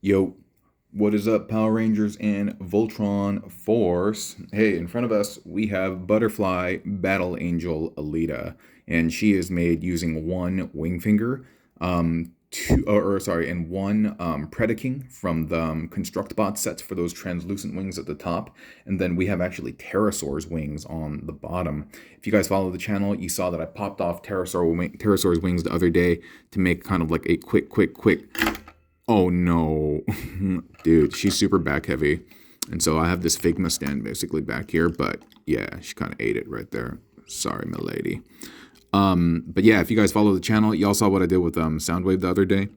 Yo, what is up, Power Rangers and Voltron Force? Hey, in front of us, we have Butterfly Battle Angel Elita, and she is made using one Wingfinger, and one Predaking from the Construct Bot sets for those translucent wings at the top, and then we have actually Pterosaur's wings on the bottom. If you guys follow the channel, you saw that I popped off Pterosaur's wings the other day to make kind of like a quick. Oh no, dude, she's super back heavy. And so I have this Figma stand basically back here, but yeah, she kind of ate it right there. Sorry, my lady. But yeah, if you guys follow the channel, y'all saw what I did with Soundwave the other day,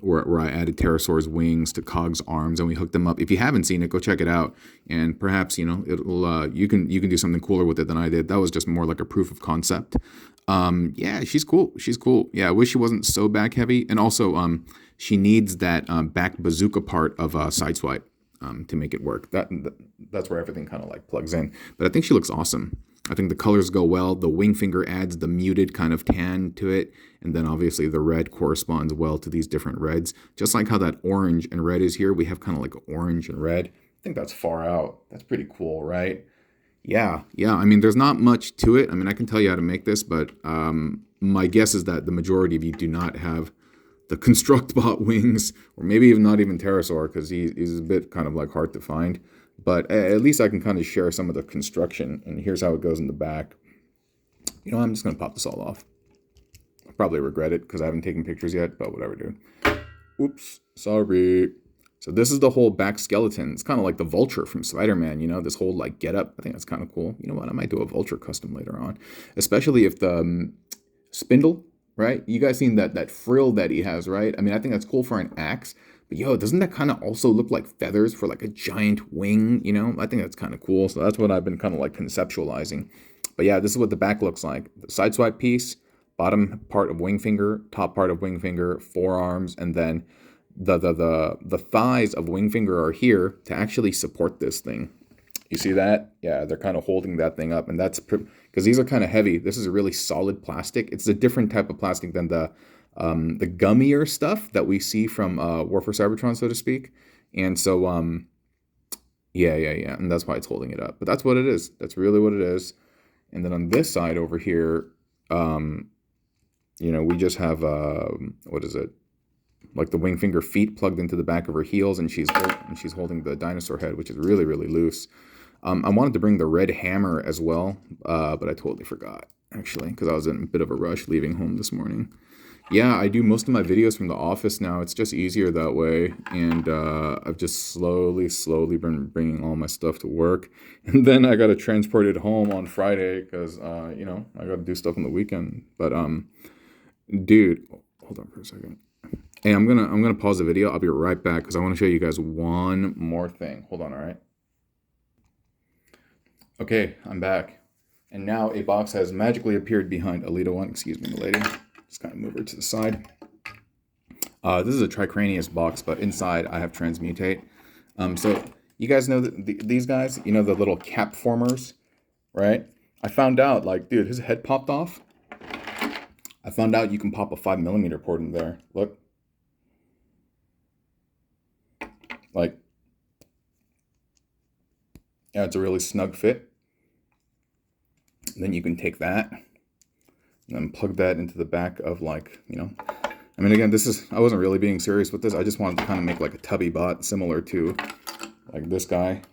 where I added Pterosaur's wings to Cog's arms and we hooked them up. If you haven't seen it, go check it out. And perhaps, it'll you can do something cooler with it than I did. That was just more like a proof of concept. Yeah, she's cool. She's cool. Yeah, I wish she wasn't so back heavy. And also, she needs that back bazooka part of Sideswipe to make it work. That's where everything kind of like plugs in. But I think she looks awesome. I think the colors go well. The Wingfinger adds the muted kind of tan to it. And then obviously the red corresponds well to these different reds. Just like how that orange and red is here, we have kind of like orange and red. I think that's far out. That's pretty cool, right? Yeah. I mean, there's not much to it. I mean, I can tell you how to make this, but my guess is that the majority of you do not have the Constructbot wings, or maybe even not even Pterosaur, because he's a bit kind of like hard to find. But at least I can kind of share some of the construction, and here's how it goes in the back. You know, I'm just going to pop this all off. I'll probably regret it, because I haven't taken pictures yet, but whatever, dude. Oops, sorry. So this is the whole back skeleton. It's kind of like the Vulture from Spider-Man, this whole like get-up. I think that's kind of cool. You know what, I might do a Vulture custom later on. Especially if the spindle, right? You guys seen that frill that he has, right? I mean, I think that's cool for an axe. But yo, doesn't that kind of also look like feathers for like a giant wing, I think that's kind of cool. So that's what I've been kind of like conceptualizing. But yeah, this is what the back looks like. The Sideswipe piece, bottom part of Wingfinger, top part of Wingfinger, forearms, and then the thighs of Wingfinger are here to actually support this thing. You see that? Yeah, they're kind of holding that thing up, and that's because these are kind of heavy. This is a really solid plastic. It's a different type of plastic than the gummier stuff that we see from War for Cybertron, so to speak. And so, yeah, and that's why it's holding it up. But that's what it is. That's really what it is. And then on this side over here, we just have what is it? Like the Wingfinger feet plugged into the back of her heels, and she's holding the dinosaur head, which is really, really loose. I wanted to bring the red hammer as well, but I totally forgot, actually, because I was in a bit of a rush leaving home this morning. Yeah, I do most of my videos from the office now. It's just easier that way, and I've just slowly been bringing all my stuff to work. And then I got to transport it home on Friday because, I got to do stuff on the weekend. But, dude, hold on for a second. Hey, I'm gonna pause the video. I'll be right back because I want to show you guys one more thing. Hold on, all right? Okay, I'm back. And now a box has magically appeared behind Elita-1. Excuse me, lady. Just kind of move her to the side. This is a Tricranius box, but inside I have Transmutate. So you guys know that these guys, the little cap formers, right? I found out, like, dude, his head popped off. I found out you can pop a 5mm port in there. Look. Like, yeah, it's a really snug fit. And then you can take that and then plug that into the back of, like, I mean, again, I wasn't really being serious with this. I just wanted to kind of make like a tubby bot similar to like this guy.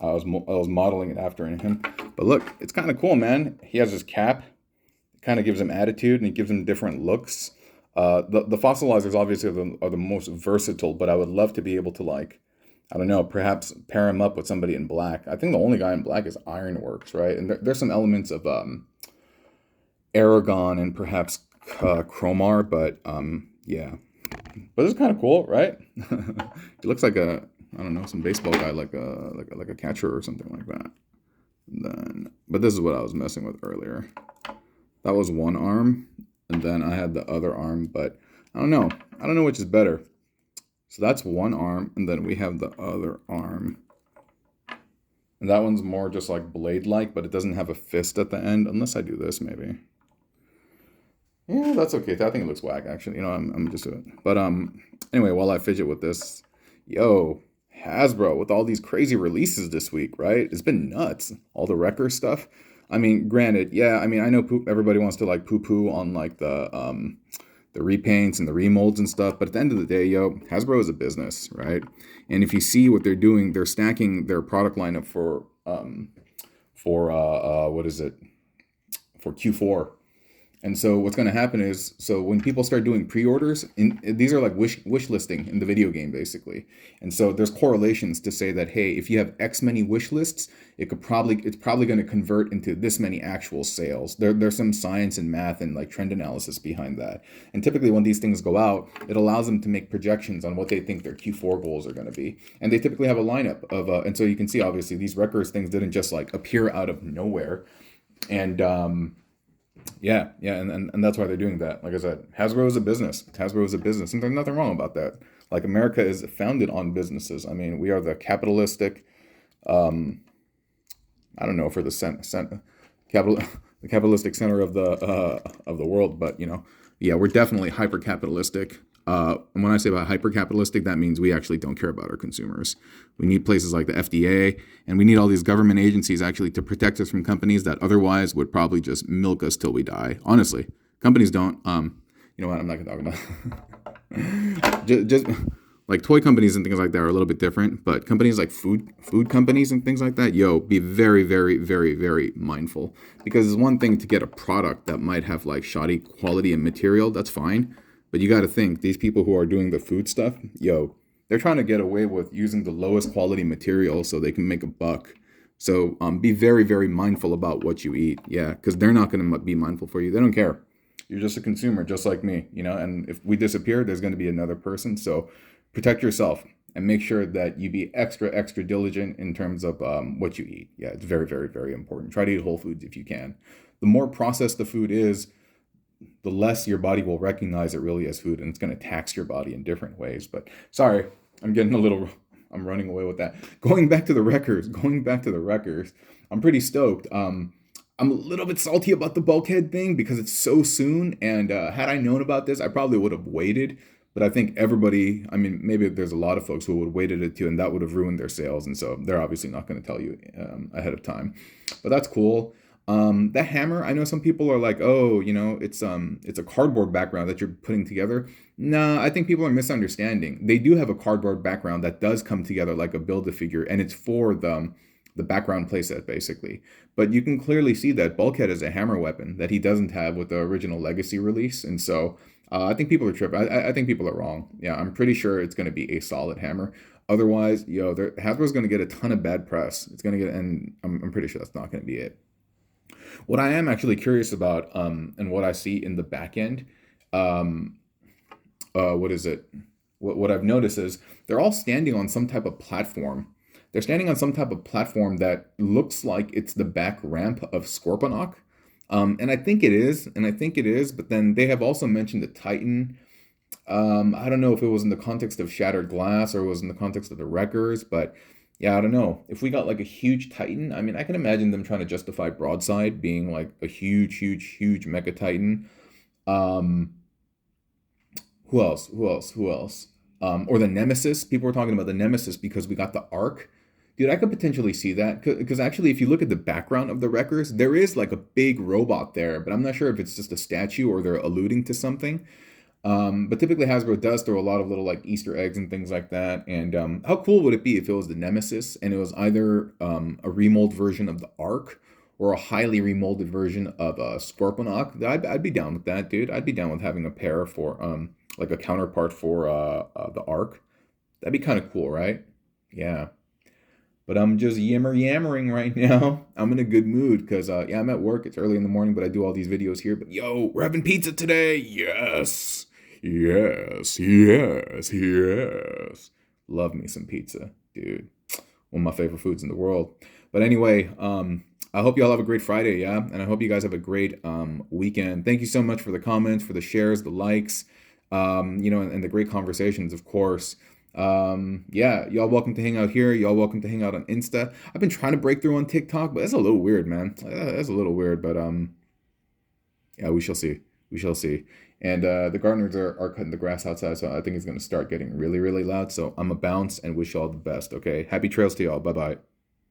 I was modeling it after him. But look, it's kind of cool, man. He has his cap. It kind of gives him attitude and it gives him different looks. The Fossilizers obviously are the most versatile, but I would love to be able to, like, I don't know, perhaps pair him up with somebody in black. I think the only guy in black is Ironworks, right? And there's some elements of Aragon and perhaps Chromar, but yeah. But it's kind of cool, right? It looks like I don't know, some baseball guy, like a catcher or something like that. But this is what I was messing with earlier. That was one arm. And then I had the other arm, but I don't know which is better. So that's one arm, and then we have the other arm. And that one's more just like blade-like, but it doesn't have a fist at the end, unless I do this maybe. Yeah, that's okay. I think it looks whack, actually. I'm just but anyway, while I fidget with this, yo, Hasbro with all these crazy releases this week, right? It's been nuts. All the Wrecker stuff. I mean, granted, yeah, I mean, I know everybody wants to like poo-poo on like the repaints and the remolds and stuff, but at the end of the day, yo, Hasbro is a business, right? And if you see what they're doing, they're stacking their product lineup for what is it? For Q4. And so what's going to happen is, so when people start doing pre-orders, these are like wish listing in the video game basically. And so there's correlations to say that, hey, if you have X many wish lists, it's probably going to convert into this many actual sales. There's some science and math and like trend analysis behind that. And typically when these things go out, it allows them to make projections on what they think their Q4 goals are going to be. And they typically have a lineup of, and so you can see obviously these records things didn't just like appear out of nowhere. And yeah, and that's why they're doing that. Like I said, Hasbro is a business. Hasbro is a business, and there's nothing wrong about that. Like America is founded on businesses. I mean, we are the capitalistic. Um, I don't know for the capital, the capitalistic center of the world, but yeah, we're definitely hyper capitalistic. And when I say about hyper capitalistic, that means we actually don't care about our consumers. We need places like the FDA, and we need all these government agencies actually to protect us from companies that otherwise would probably just milk us till we die. Honestly, companies don't. You know what? I'm not gonna talk about. just like toy companies and things like that are a little bit different, but companies like food companies and things like that, yo, be very, very, very, very mindful, because it's one thing to get a product that might have like shoddy quality and material. That's fine. But you got to think, these people who are doing the food stuff, yo, they're trying to get away with using the lowest quality material so they can make a buck. So be very, very mindful about what you eat. Yeah, because they're not going to be mindful for you. They don't care. You're just a consumer, just like me, and if we disappear, there's going to be another person. So protect yourself and make sure that you be extra, extra diligent in terms of what you eat. Yeah, it's very, very, very important. Try to eat whole foods if you can. The more processed the food is, the less your body will recognize it really as food, and it's going to tax your body in different ways. But sorry, I'm running away with that. Going back to the wreckers, I'm pretty stoked. I'm a little bit salty about the bulkhead thing because it's so soon, and had I known about this, I probably would have waited. But I think everybody, I mean, maybe there's a lot of folks who would have waited it too, and that would have ruined their sales. And so they're obviously not going to tell you ahead of time. But that's cool. That hammer, I know some people are like, oh, it's a cardboard background that you're putting together. Nah, I think people are misunderstanding. They do have a cardboard background that does come together like a Build-A-Figure, and it's for the background playset basically. But you can clearly see that Bulkhead is a hammer weapon that he doesn't have with the original Legacy release, and so I think people are tripping. I think people are wrong. Yeah, I'm pretty sure it's going to be a solid hammer. Otherwise, Hasbro's going to get a ton of bad press. It's going to get, and I'm pretty sure that's not going to be it. What I am actually curious about, and what I see in the back end, um, what is it? What I've noticed is they're all standing on some type of platform. They're standing on some type of platform that looks like it's the back ramp of Scorponok. And I think it is, but then they have also mentioned the Titan. I don't know if it was in the context of Shattered Glass or it was in the context of the Wreckers, but yeah, I don't know. If we got like a huge Titan, I mean, I can imagine them trying to justify Broadside being like a huge, huge, huge Mega Titan. Um, who else? Or the Nemesis. People were talking about the Nemesis because we got the Arc. Dude, I could potentially see that because actually, if you look at the background of the Wreckers, there is like a big robot there, but I'm not sure if it's just a statue or they're alluding to something. But typically Hasbro does throw a lot of little like Easter eggs and things like that. And how cool would it be if it was the Nemesis and it was either a remold version of the Arc or a highly remolded version of Scorponok? I'd be down with that, dude. I'd be down with having a pair for like a counterpart for the Arc. That'd be kind of cool, right? Yeah. But I'm just yammering right now. I'm in a good mood because, yeah, I'm at work. It's early in the morning, but I do all these videos here. But yo, we're having pizza today. Yes. Yes. Yes. Yes. Love me some pizza, dude. One of my favorite foods in the world. But anyway, I hope you all have a great Friday, yeah? And I hope you guys have a great weekend. Thank you so much for the comments, for the shares, the likes, and the great conversations, of course. Yeah, y'all welcome to hang out here. Y'all welcome to hang out on Insta. I've been trying to break through on TikTok, but that's a little weird, man. That's a little weird, but yeah, we shall see. We shall see. And the gardeners are cutting the grass outside, so I think it's going to start getting really, really loud. So I'm a bounce and wish you all the best. Okay. Happy trails to y'all. Bye bye.